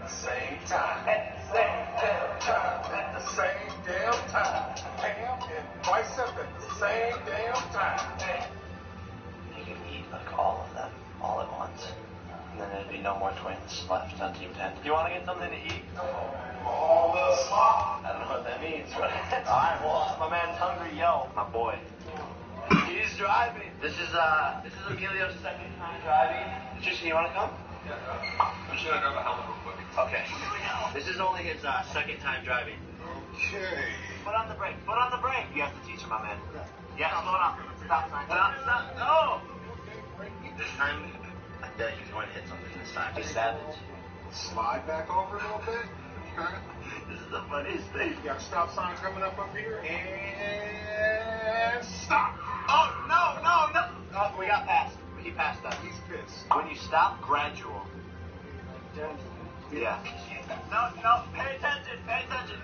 at the same time. At the same damn time. At the same damn time. Ham and bicep at the same damn time. You could eat like all of them all at once. And then there'd be no more twins left on Team 10. Do you want to get something to eat? All the slop. I don't know what that means, but alright, well, my man's hungry, yo. My boy. He's driving. This is Emilio's second time driving. Tristan, you want to come? Yeah, I'm just gonna grab a helmet real quick. Okay. This is only his second time driving. Okay. Foot on the brake. Foot on the brake. You have to teach him, my man. Yeah, slow down. Stop sign. Stop. No. This time, I feel like he's going to hit something this time. He's savage. Slide back over a little bit. Okay. This is the funniest thing. You got a stop sign coming up here. And stop. Oh, no. Oh, we got past. He passed us. He's pissed. When you stop, gradual. Yeah. No. Pay attention.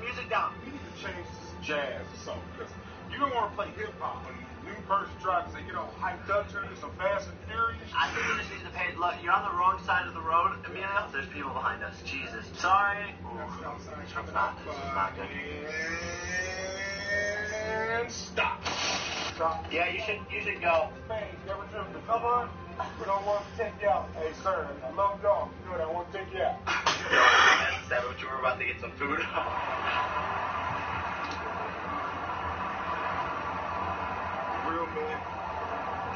Music down. You need to change this jazz or something, because you don't want to play hip-hop when a new person drives, they get all hyped up, turn into some Fast and Furious. I think you just need to pay. Look, you're on the wrong side of the road, Emilio. There's people behind us. Jesus. Sorry. This is not good. And stop. Yeah, you should go. Hey, you ever driven the cover? We don't want to take you out. Hey, sir, I love dog. Good, I want to take you out. Said what you were about to get some food. Real man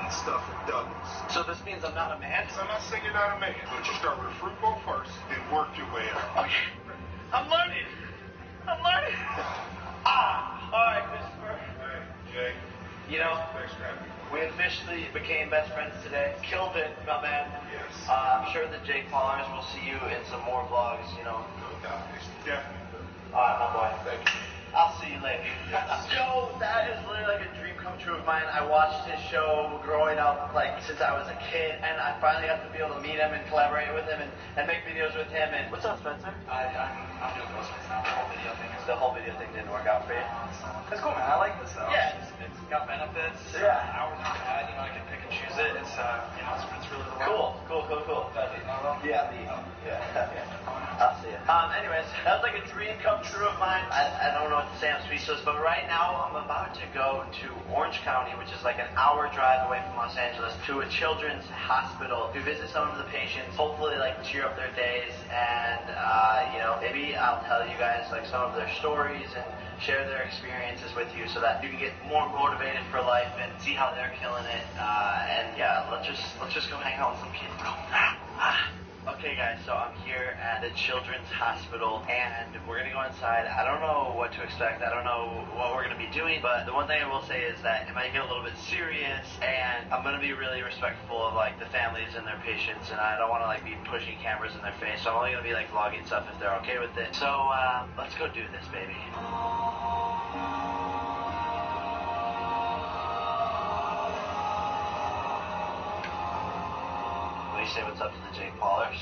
eat stuff in doubles. So this means I'm not a man? So I'm not saying you're not a man, but you start with a fruit bowl first, then work your way up. Okay. I'm learning. All right, Christopher. Hey, Jay. You know, Thanks for having me. we officially became best friends today. Killed it, my man. Yes. I'm sure the Jake Paulers will see you in some more vlogs, you know. No doubt. It's definitely. All right, my boy. Thank you. I'll see you later. Yo, that is literally like a dream come true of mine. I watched his show growing up, like, since I was a kid, and I finally got to be able to meet him and collaborate with him and make videos with him. And what's up, Spencer? I'm doing Postmates now. The whole video thing. The whole video thing didn't work out for you? It's cool, man. I like this though. Yeah. It's got benefits. Yeah. Hours aren't bad. You know, I can pick and choose it. It's it's really Cool. Yeah. I'll see you. Anyways, that was like a dream come true of mine. I don't know what to say, I'm speechless, but right now I'm about to go to Orange County, which is like an hour drive away from Los Angeles, to a children's hospital to visit some of the patients, hopefully like cheer up their days, and maybe I'll tell you guys like some of their stories and share their experiences with you so that you can get more motivated for life and see how they're killing it. And yeah, let's just go hang out with some kids, bro. Okay guys, so I'm here at the Children's Hospital and we're gonna go inside. I don't know what to expect. I don't know what we're gonna be doing, but the one thing I will say is that it might get a little bit serious and I'm gonna be really respectful of like the families and their patients, and I don't wanna like be pushing cameras in their face, so I'm only gonna be like vlogging stuff if they're okay with it. So let's go do this, baby. Say what's up to the Jake Paulers.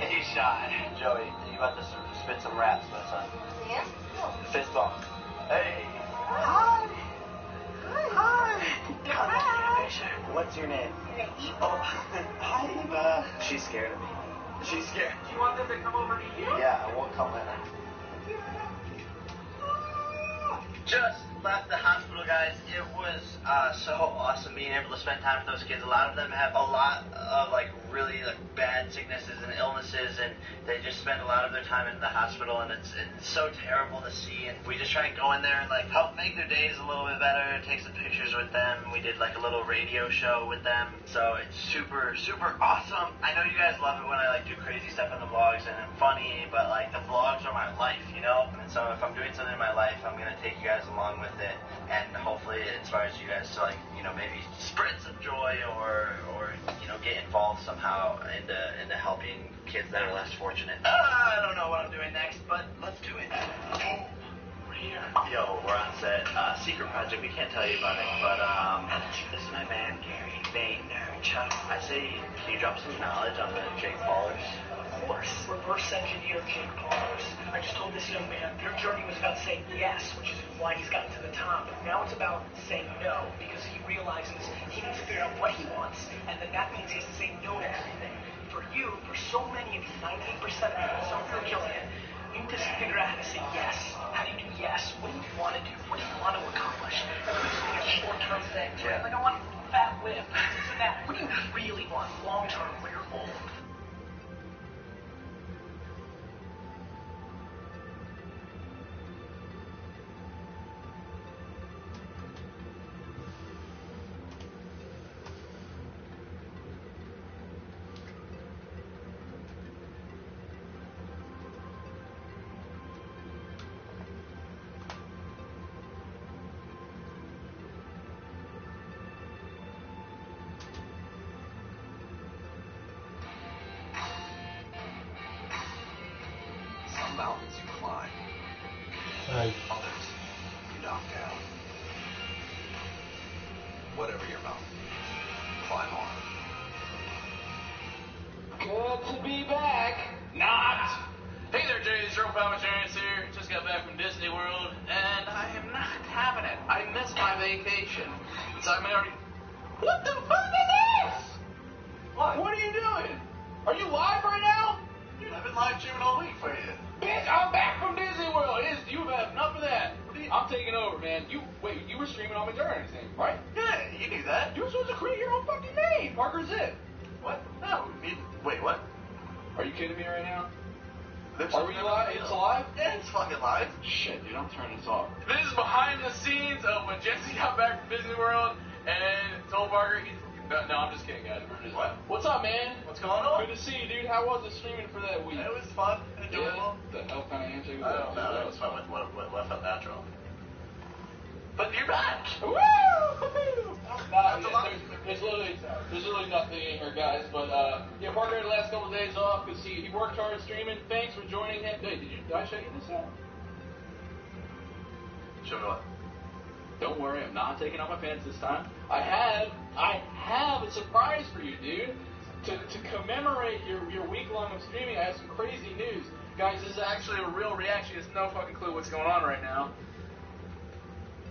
He's shy. Joey, you about to spit some raps, my son. Yeah? Fist bump. Hey. Hi. What's your name? Oh, hi, Eva. She's scared of me. She's scared. Do you want them to come over to you? Yeah, we'll come with her. Just left the hospital, guys. It was so awesome being able to spend time with those kids. A lot of them have a lot of like really like bad sicknesses and illnesses, and they just spend a lot of their time in the hospital, and it's so terrible to see. And we just try and go in there and like help make their days a little bit better, take some pictures with them. We did like a little radio show with them, so it's super awesome. I know you guys love it when I like do crazy stuff in the vlogs and I'm funny, but like the vlogs are my life, you know. And so if I'm doing something in my life, I'm gonna take you guys along with it, and hopefully it inspires you guys to like, you know, maybe spread some joy or you know, get involved somehow into helping kids that are less fortunate. I don't know what I'm doing next, but let's do it. Oh, we're here. Yo, we're on set. Secret project, we can't tell you about it, but this is my man Gary Vaynerchuk. I say, can you drop some knowledge on the Jake Paulers? Of course, reverse engineer Jake Paulers. I just told this young man their journey was about saying yes, which is why he's gotten to the top. Now it's about saying no, because he realizes he needs to figure out what he wants, and then that means he has to say no to everything. For you, for so many of you 98% of people, some feel guilty. You need to figure out how to say yes. How do you do yes? What do you want to do? What do you want to accomplish? Everybody's like a short-term thing. Right? Like, I want a fat whip, this and that. What do you really want long-term when you're old? Mountains you climb. Right. Others you knock down. Whatever your mountain, climb on. Good to be back. Not. Hey there, Jay. It's your pal Insurance here. Just got back from Disney World, and I am not having it. I missed my vacation. So I'm already. What the fuck is this? What? What are you doing? Are you live right now? Dude, I've been live streaming all week for you. Bitch, I'm back from Disney World. You have enough of that. I'm taking over, man. You were streaming on my journey, right? Yeah, you knew that. You were supposed to create your own fucking name. Parker's it. What? No. Wait, what? Are you kidding me right now? Are we live? It's live? Yeah, it's fucking live. Shit, dude, I'm turning this off. This is behind the scenes of when Jesse got back from Disney World and told Parker he's... No, I'm just kidding, guys. We're just... What? What's up, man? What's going on? Good to see you, dude. How was it streaming for that week? It was fun. Enjoyable. Yeah? The hell kind of handshake was I that? don't know. It was fun with what felt natural. But you're back. Woo! That's a lot. There's literally nothing in here, guys. But yeah, Parker had the last couple of days off because he worked hard streaming. Thanks for joining him. Hey, did I show you this out? Show me what? Don't worry, I'm not taking off my pants this time. I have a surprise for you, dude. To commemorate your week long of streaming, I have some crazy news. Guys, this is actually a real reaction. There's no fucking clue what's going on right now.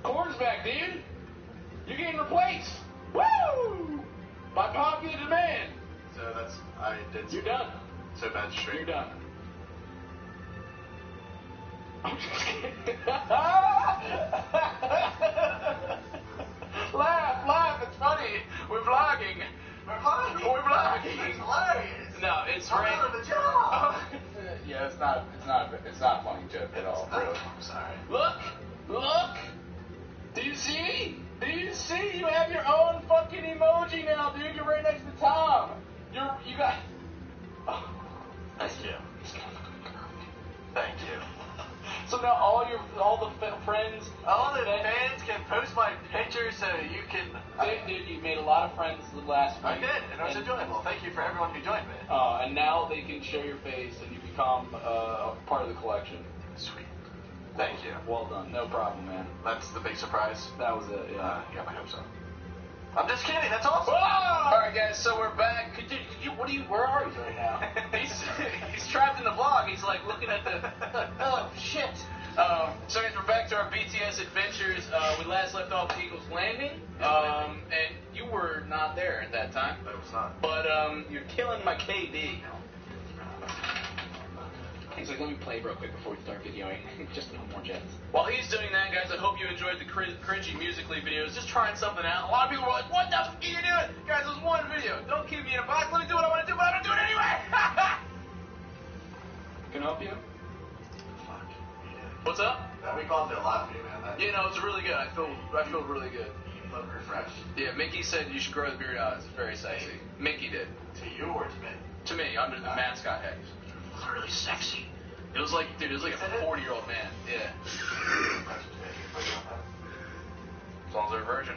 Corn's back, dude. You're getting replaced. Woo! By popular demand. So I did. You're done. So bad stream. You're done. I'm just kidding. Laugh, it's funny. We're vlogging. We're vlogging. It's hilarious. No, it's I'm great. out of the job. Yeah, it's not a funny joke at all, really. I'm sorry. Look! Do you see? You have your own fucking emoji now, dude. You're right next to Tom. You got... Oh. Thank you. Thank you. So now all the friends... All the fans can post my picture so you can... Dude, you made a lot of friends last week. I did, and it was enjoyable. Thank you for everyone who joined me. And now they can show your face and you become a part of the collection. Sweet. Thank you. Well done. No problem, man. That's the big surprise. That was it, yeah. You got my hopes up. I'm just kidding. That's awesome. All right, guys. So we're back. Where are you right now? He's trapped in the vlog. He's like looking at the. Oh shit. So guys, we're back to our BTS adventures. We last left off at Eagles Landing, and you were not there at that time. I was not. But you're killing my KD. He's like, let me play real quick before we start videoing. Just no more jets. While he's doing that, guys, I hope you enjoyed the cringy Musical.ly videos. Just trying something out. A lot of people were like, what the fuck are you doing? Guys, it was one video. Don't keep me in a box. Let me do what I want to do, but I'm going to do it anyway. Can I help you? Fuck. Yeah. What's up? That week off did a lot for you, man. Yeah, no, it's really good. I feel really good. You look refreshed. Yeah, Mickey said you should grow the beard out. It's very sexy. Mickey did. To you or to me? To me, under the mascot head. Really sexy. It was like, dude, it was like a 40-year-old man. Yeah. As long as they're a virgin.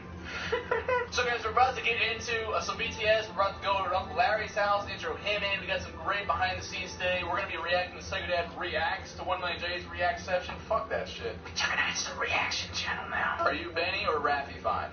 So guys, we're about to get into some BTS. We're about to go over to Uncle Larry's house, intro him in. We got some great behind-the-scenes today. We're going to be reacting to Psycho Dad Reacts to 1 Million J's React Section. Fuck that shit. It's the reaction channel now. Are you Benny or Raffy Fine?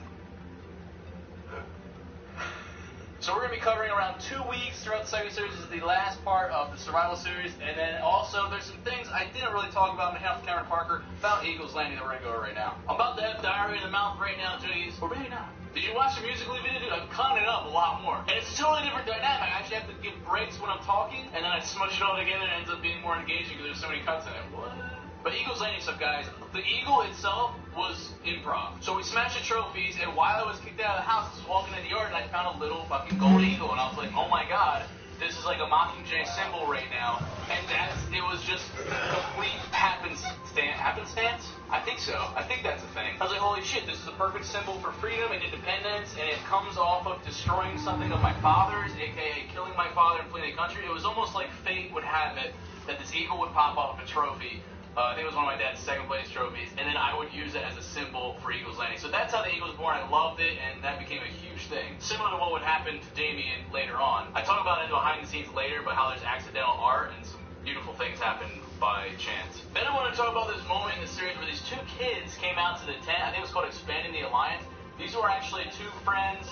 So we're going to be covering around 2 weeks throughout the second series. This is the last part of the survival series. And then also there's some things I didn't really talk about on behalf of Cameron Parker about Eagles Landing that we're going to go over right now. I'm about to have diarrhea in the mouth right now, Juggies. Or maybe not. Did you watch the musically video? Dude, I'm cutting it up a lot more. And it's a totally different dynamic. I actually have to give breaks when I'm talking, and then I smush it all together and it ends up being more engaging because there's so many cuts in it. What? But Eagles Landing stuff, guys, the eagle itself was improv. So we smashed the trophies, and while I was kicked out of the house, I was walking in the yard, and I found a little fucking gold eagle, and I was like, oh my god, this is like a Mockingjay symbol right now. And it was just complete happenstance? I think so. I think that's a thing. I was like, holy shit, this is a perfect symbol for freedom and independence, and it comes off of destroying something of my father's, aka killing my father and fleeing the country. It was almost like fate would have it that this eagle would pop off a trophy. I think it was one of my dad's second place trophies, and then I would use it as a symbol for Eagles Landing. So that's how the Eagle was born. I loved it, and that became a huge thing. Similar to what would happen to Damien later on. I talk about it in behind the scenes later, but how there's accidental art and some beautiful things happen by chance. Then I want to talk about this moment in the series where these two kids came out to the tent. I think it was called Expanding the Alliance. These were actually two friends.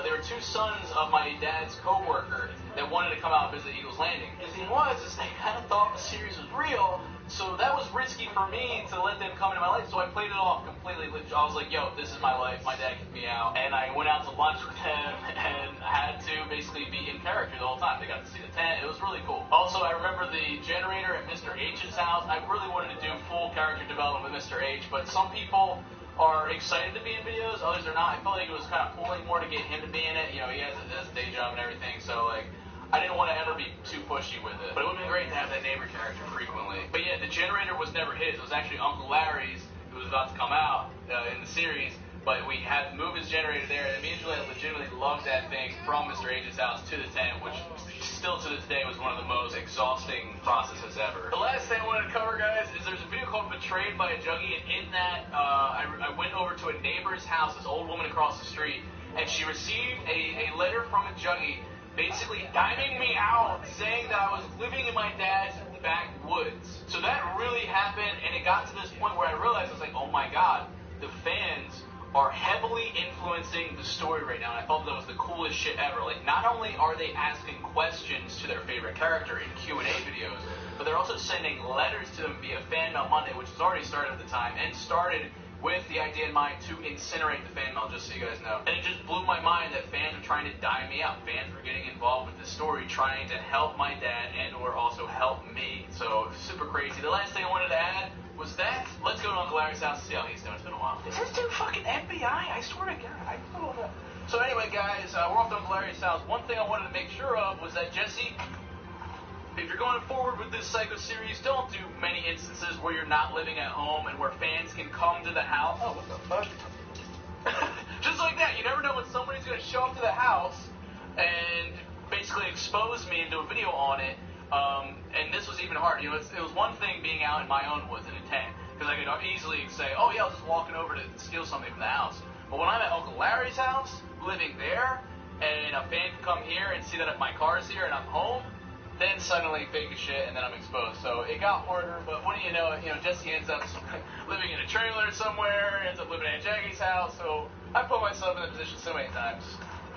They were two sons of my dad's co-worker that wanted to come out and visit Eagles Landing. The thing was, is they kind of thought the series was real, so that was risky for me to let them come into my life, so I played it off completely. I was like, yo, this is my life, my dad kicked me out, and I went out to lunch with him, and had to basically be in character the whole time. They got to see the tent, it was really cool. Also, I remember the generator at Mr. H's house. I really wanted to do full character development with Mr. H, but some people are excited to be in videos, others are not. I felt like it was kind of pulling more to get him to be in it. You know, he has a day job and everything, so like, I didn't want to ever be too pushy with it. But it would have been great to have that neighbor character frequently. But yeah, the generator was never his. It was actually Uncle Larry's, who was about to come out in the series. But we had to move his generator there, and immediately I legitimately loved that thing from Mr. H's house to the tent, which still to this day was one of the most exhausting processes ever. The last thing I wanted to cover, guys, is there's a video called Betrayed by a Juggie, and in that, I went over to a neighbor's house, this old woman across the street, and she received a letter from a Juggie basically diming me out, saying that I was living in my dad's backwoods. So that really happened, and it got to this point where I realized, I was like, oh my god, the fans are heavily influencing the story right now, and I thought that was the coolest shit ever. Like, not only are they asking questions to their favorite character in Q&A videos, but they're also sending letters to them via Fandom Monday, which has already started at the time, and started with the idea in mind to incinerate the fan mail, just so you guys know. And it just blew my mind that fans are trying to dime me out. Fans were getting involved with this story, trying to help my dad and or also help me. So, super crazy. The last thing I wanted to add was that. Let's go to Uncle Larry's house and see how he's doing. It's been a while. Is this dude fucking FBI? I swear to God, I don't know. So anyway, guys, we're off to Uncle Larry's house. One thing I wanted to make sure of was that, Jesse, if you're going forward with this Psycho series, don't do many instances where you're not living at home and where fans can come to the house. Oh, what the fuck? Just like that. You never know when somebody's going to show up to the house and basically expose me and do a video on it. And this was even hard. You know, it was one thing being out in my own woods in a tent, because I could easily say, oh yeah, I was just walking over to steal something from the house. But when I'm at Uncle Larry's house, living there, and a fan can come here and see that my car's here and I'm home, then suddenly fake as shit, and then I'm exposed. So it got harder, but what do you know, Jesse ends up living in a trailer somewhere, ends up living at Jackie's house, so I put myself in that position so many times.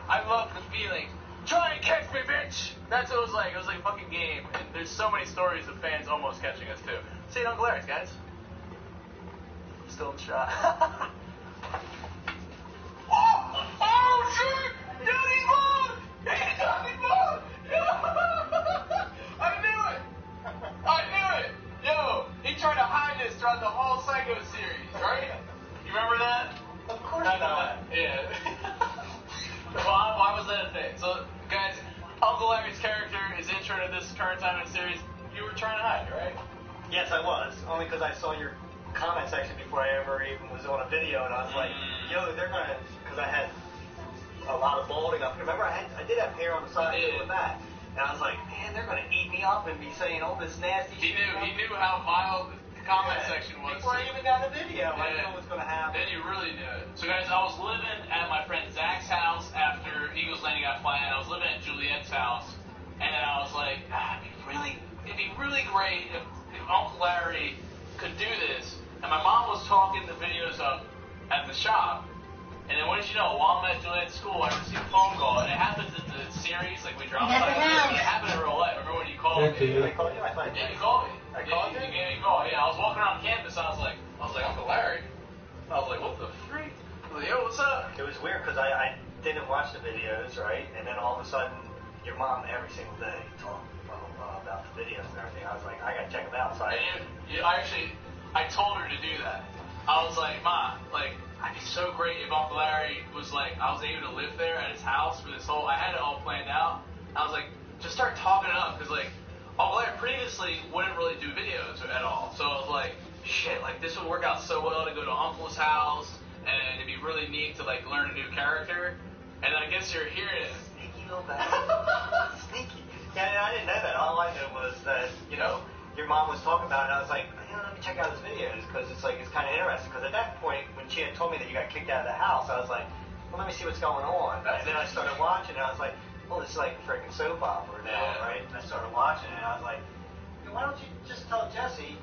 I love the feeling. Try and catch me, bitch! That's what it was like. It was like a fucking game. And there's so many stories of fans almost catching us, too. See you at Uncle Larry's, guys. Still in the shot. Oh, shit! Daddy's mom! Daddy's mom! I knew it! Yo, he tried to hide this throughout the whole Psycho series, right? You remember that? Of course not. Yeah. Why was that a thing? So, guys, Uncle Larry's character is intro to this current time in the series. You were trying to hide, right? Yes, I was. Only because I saw your comment section before I ever even was on a video, and I was like, yo, they're going to, because I had a lot of balding up. Remember, I did have hair on the side with that. And I was like, man, they're going to eat me up and be saying all this nasty shit. He knew how vile the comment section was. Before I even got the video, I knew what was going to happen. Then you really knew it. So guys, I was living at my friend Zach's house after Eagles Landing got planned. I was living at Juliet's house, and then I was like, it'd be really great if Uncle Larry could do this. And my mom was talking the videos up at the shop, And then what did you know? While I'm at Juliet's school, I received a phone call, and it happens in the series, like we dropped by, but it happened in real life. I remember when you called me. They called you? I thought Yeah, you called me. I called you? You gave me a call. Yeah, I was walking around campus, and I was like, Uncle Larry. I was like, what the freak? I was like, yo, what's up? It was weird because I didn't watch the videos, right? And then all of a sudden, your mom every single day talked about the videos and everything. I was like, I gotta check them out. So I told her to do that. I was like, Ma, like, I'd be so great if Uncle Larry was like, I was able to live there at his house for this whole, I had it all planned out. I was like, just start talking it up, because like, Uncle Larry previously wouldn't really do videos at all. So I was like, shit, like this would work out so well to go to Uncle's house, and it'd be really neat to like learn a new character. And I guess you're hearing it. Sneaky little bastard. Sneaky. Yeah, I didn't know that. All I knew was that, you know, your mom was talking about it, and I was like, let me check out his videos, because it's like, it's kind of interesting. Because at that point, when she had told me that you got kicked out of the house, I was like, well, let me see what's going on. And then I started watching, and I was like, well, this is like a freaking soap opera now, right? And I started watching it, and I was like, why don't you just tell Jesse,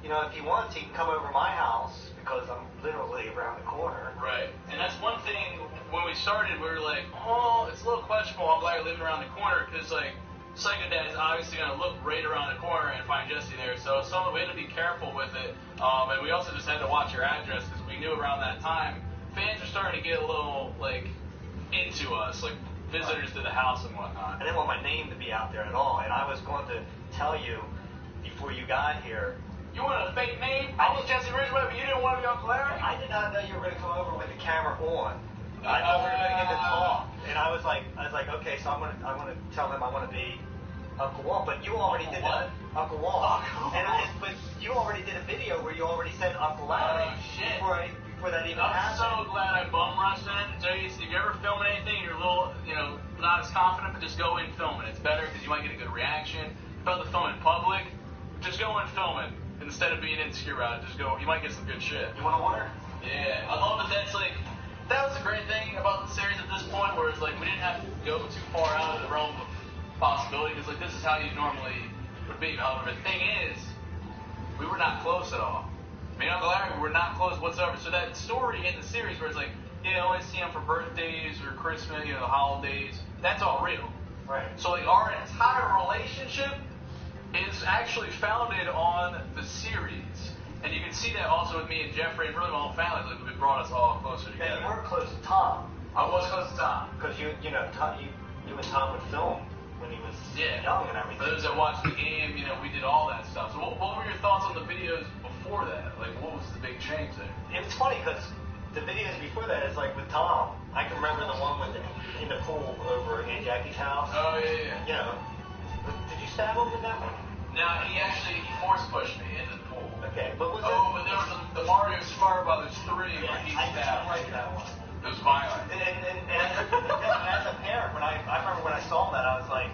you know, if he wants, he can come over to my house, because I'm literally around the corner. Right. And that's one thing, when we started, we were like, oh, it's a little questionable, I'm glad you're living around the corner, because, like, Psycho Dad is obviously going to look right around the corner and find Jesse there, so we had to be careful with it, and we also just had to watch your address, because we knew around that time, fans are starting to get a little, like, into us, like, visitors to the house and whatnot. I didn't want my name to be out there at all, and I was going to tell you before you got here. You want a fake name? I was Jesse Ridgeway, but you didn't want to be Uncle Larry? I did not know you were going to come over with the camera on. I thought we were going to get to talk, and I was like, okay, so I'm going to tell him I want to be Uncle Walt, but you already did that. Uncle Walt. But you already did a video where you already said Uncle Larry. Oh, shit. Before that even I'm happened. so glad I bum rushed that. If you're ever filming anything, you're a little, not as confident, but just go in filming. It's better because you might get a good reaction. About the film in public, just go in filming instead of being insecure about it. Just go. You might get some good shit. You want to order? Yeah, I love that. That was a great thing about the series at this point, where it's like we didn't have to go too far out of the realm of possibility, because like this is how you normally would be. However, the thing is, we were not close at all. Me and Uncle Larry were not close whatsoever. So that story in the series where it's like, I only see him for birthdays or Christmas, the holidays, that's all real. Right. So like our entire relationship is actually founded on the series. And you can see that also with me and Jeffrey and really my whole family. Like it brought us all closer together. And you were close to Tom. I was close to Tom. Because you and Tom would film when he was young and everything. For those that watched the game, we did all that stuff. So what were your thoughts on the videos before that? Like, what was the big change there? It's funny because the videos before that is like with Tom. I can remember the one in the pool over Aunt Jackie's house. Oh, yeah. Did you stab him in that one? No, he force pushed me into the pool. Okay, but was but there was the Mario Star Brothers 3 where he I stabbed. like that one. It was violent. And as a parent, I remember when I saw that, I was like,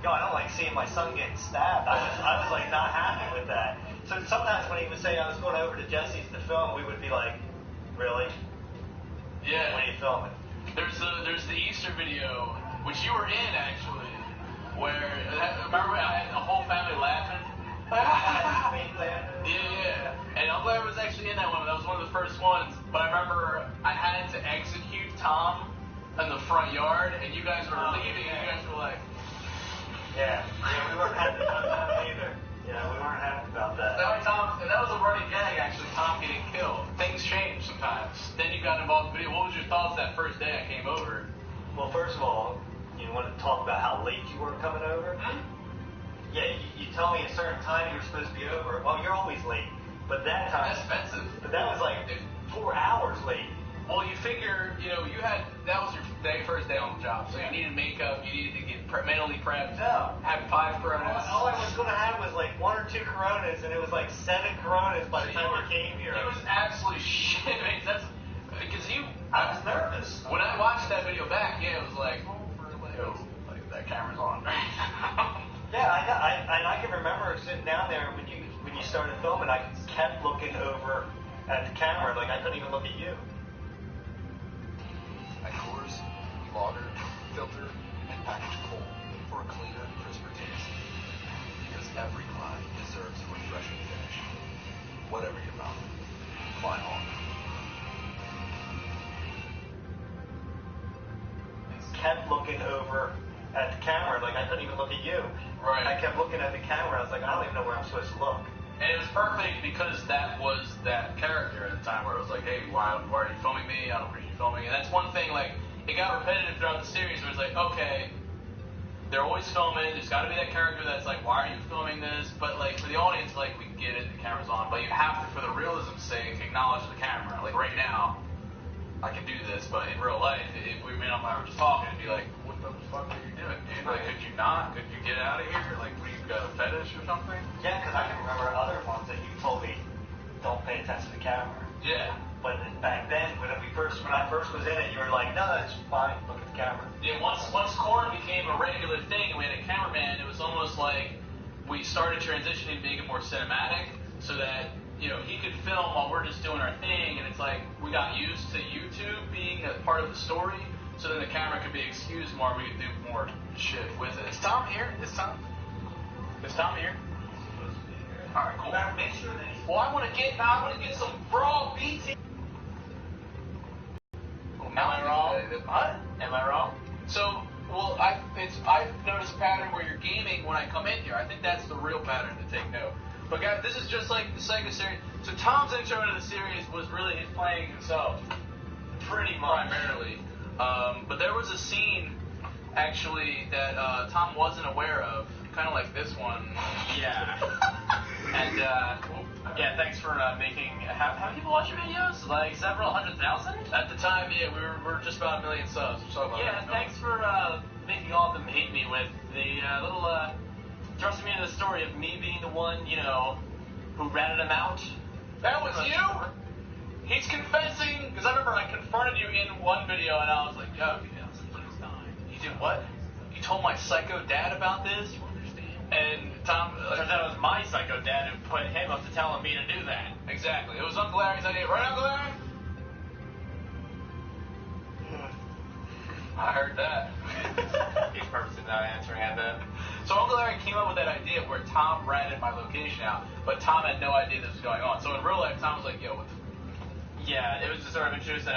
I don't like seeing my son getting stabbed. I was like not happy with that. So sometimes when he would say I was going over to Jesse's to film, we would be like, really? Yeah. When are you filming? There's the Easter video, which you were in actually, where remember I had the whole family laughing. Yeah. And Uncle Larry was actually in that one. That was one of the first ones. But I remember I had to execute Tom in the front yard, and you guys were leaving, and you guys were like, Yeah, we weren't happy about that either. Yeah, we weren't happy about that. And that was a running gag, actually, Tom getting killed. Things change sometimes. Then you got involved in video. What was your thoughts that first day I came over? Well, first of all, you want to talk about how late you were coming over? Hmm? Yeah, you tell me a certain time you were supposed to be over. Well, you're always late. But that time... That's expensive. But that was like 4 hours late. Well, you figure, that was your first day on the job. So you needed makeup, you needed to get mentally prepped. No. Have 5 Coronas. All I was going to have was like 1 or 2 Coronas, and it was like 7 Coronas by the time you came here. It was absolutely shit. I was nervous. When I watched that video back, it was like, that camera's on. Yeah, I can remember sitting down there when you started filming. I kept looking over at the camera, like I couldn't even look at you. I course, lauger, filter, and package cold for a cleaner, crisper taste. Because every client deserves a refreshing finish. Whatever your mouth, fly on. I couldn't even look at you. Right. I kept looking at the camera. I was like, I don't even know where I'm supposed to look. And it was perfect because that was that character at the time where it was like, hey, why are you filming me? I don't appreciate you filming. And that's one thing, like, it got repetitive throughout the series where it's like, okay, they're always filming, there's got to be that character that's like, why are you filming this? But, like, for the audience, like, we get it, the camera's on, but you have to, for the realism's sake, acknowledge the camera. Like, right now, I can do this, but in real life, if we and I were just talking, it'd be like, what the fuck are you doing, dude? Like, could you not? Could you get out of here? Like, what, you got a fetish or something? Yeah, because I can remember other ones that you told me, don't pay attention to the camera. Yeah. But back then, when I first was in it, you were like, no, that's fine, look at the camera. Yeah, once Corn became a regular thing and we had a cameraman, it was almost like we started transitioning, making it more cinematic, so that, you know, he could film while we're just doing our thing, and it's like we got used to YouTube being a part of the story, so then the camera could be excused more, we could do more shit with it. Is Tom here? Is Tom here? Alright, cool. Make sure that Well, I want to get some raw BT. Am I wrong? What? Am I wrong? So, well, I've noticed a pattern where you're gaming when I come in here. I think that's the real pattern to take note. But guys, this is just like the Psycho series. So Tom's intro to the series was really his playing himself, pretty much. Primarily. But there was a scene, actually, that Tom wasn't aware of, kind of like this one. Yeah. And, yeah, thanks for making... How many people watch your videos? Like several 100,000? At the time, yeah, we were just about 1 million subs. Yeah, thanks for making all of them hate me with the little thrusting me into the story of me being the one, you know, who ratted him out. That was you? He's confessing, because I remember I confronted you in one video, and I was like, yo, you did what? You told my psycho dad about this? And Tom... turns out it was my psycho dad who put him up to telling me to do that. Exactly. It was Uncle Larry's idea. Right, Uncle Larry? I heard that. He's purposely not answering at that. So Uncle Larry came up with that idea where Tom ratted my location out, but Tom had no idea this was going on. So in real life, Tom was like, yo, what the... Yeah, it was just sort of introduced, and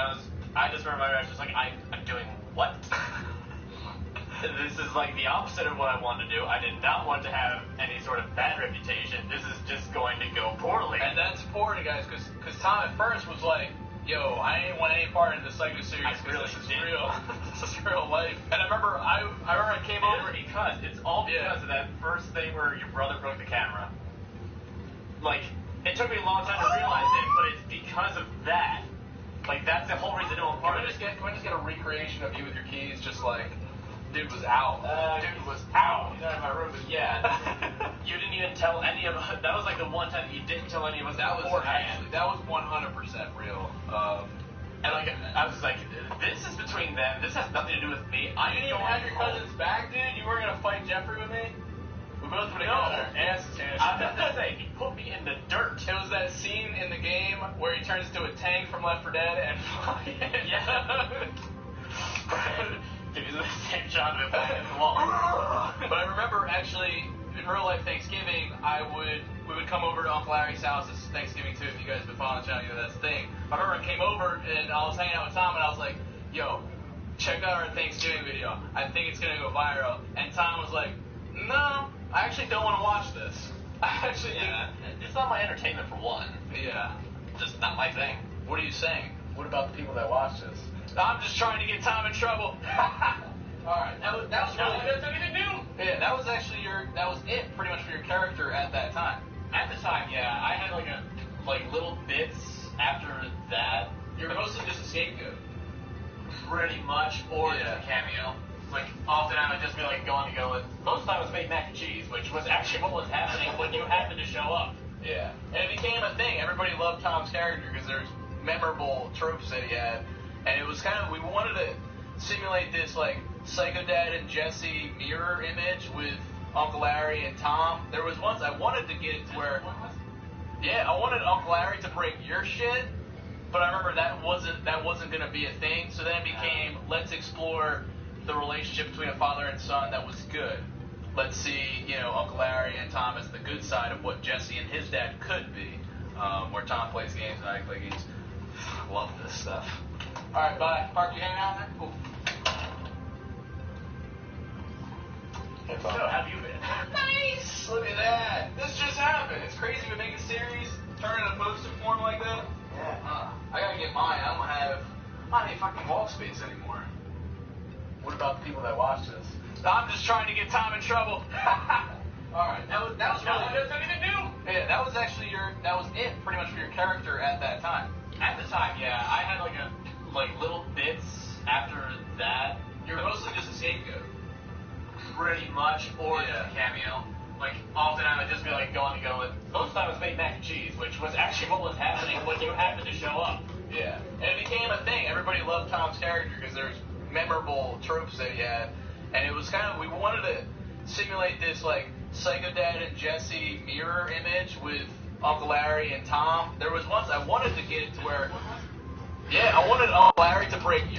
I just remember my reaction was like, I'm doing what? This is like the opposite of what I wanted to do. I did not want to have any sort of bad reputation. This is just going to go poorly. And that's important, guys, because Tom at first was like, yo, I ain't want any part of the Psycho series because this is real. This is real life. And I remember I came over because it's all because of that first thing where your brother broke the camera. Like, it took me a long time to realize it, but it's because of that. Like, that's the whole reason to know Can we just get a recreation of you with your keys, just like... Dude was out. Dude was out. He's out of my room, but yeah. You didn't even tell any of us. That was like the one time you didn't tell any of us that was beforehand. that was 100% real. And like, I was like, this is between them. This has nothing to do with me. You didn't even have your cousin's back, dude? You weren't going to fight Jeffrey with me? We both would have got our asses handed. I was going to say, he put me in the dirt. It was that scene in the game where he turns into a tank from Left 4 Dead and yeah. Dude, he's the same shot of it in the wall. But I remember actually in real life Thanksgiving, we would come over to Uncle Larry's house. It's Thanksgiving too. If you guys have been following the channel, you know that's the thing. I remember I came over and I was hanging out with Tom and I was like, yo, check out our Thanksgiving video. I think it's gonna go viral. And Tom was like, no, I actually don't want to watch this. I actually it's not my entertainment for one. Yeah. Just not my thing. What are you saying? What about the people that watch this? I'm just trying to get Tom in trouble. Alright, that was really good. That's anything new. Yeah, that was actually that was it pretty much for your character at that time. At the time, yeah. I had like little bits after that. You're mostly just a scapegoat. Pretty much, or just a cameo. Like, often I would just be like going to go with, most of the time it was make mac and cheese, which was actually what was happening when you happened to show up. Yeah, and it became a thing. Everybody loved Tom's character because there's memorable tropes that he had. And it was kind of, we wanted to simulate this, like, Psycho Dad and Jesse mirror image with Uncle Larry and Tom. There was once I wanted to get it to where, yeah, I wanted Uncle Larry to break your shit, but I remember that wasn't going to be a thing. So then it became, let's explore the relationship between a father and son that was good. Let's see, you know, Uncle Larry and Tom as the good side of what Jesse and his dad could be, where Tom plays games and I play games. Love this stuff. Alright, bye. Park, you hanging out there? Cool. So, how have you been? Nice! Look at that. This just happened. It's crazy to make a series, turn it into poster form like that. Yeah. I gotta get mine. I don't have any fucking wall space anymore. What about the people that watch this? I'm just trying to get Tom in trouble. Alright, that was No really one knows anything new. Yeah, that was actually that was it pretty much for your character at that time. At the time, yeah, I had like little bits after that. You were mostly just a scapegoat. Pretty much, or Yeah. just a cameo. Like, often I would just be like going and going. Most of the time it was made mac and cheese, which was actually what was happening when you happened to show up. Yeah, and it became a thing. Everybody loved Tom's character because there's memorable tropes that he had, and it was kind of, we wanted to simulate this like Psycho Dad and Jesse mirror image with Uncle Larry and Tom. There was once I wanted to get it to where, yeah, I wanted Uncle Larry to break your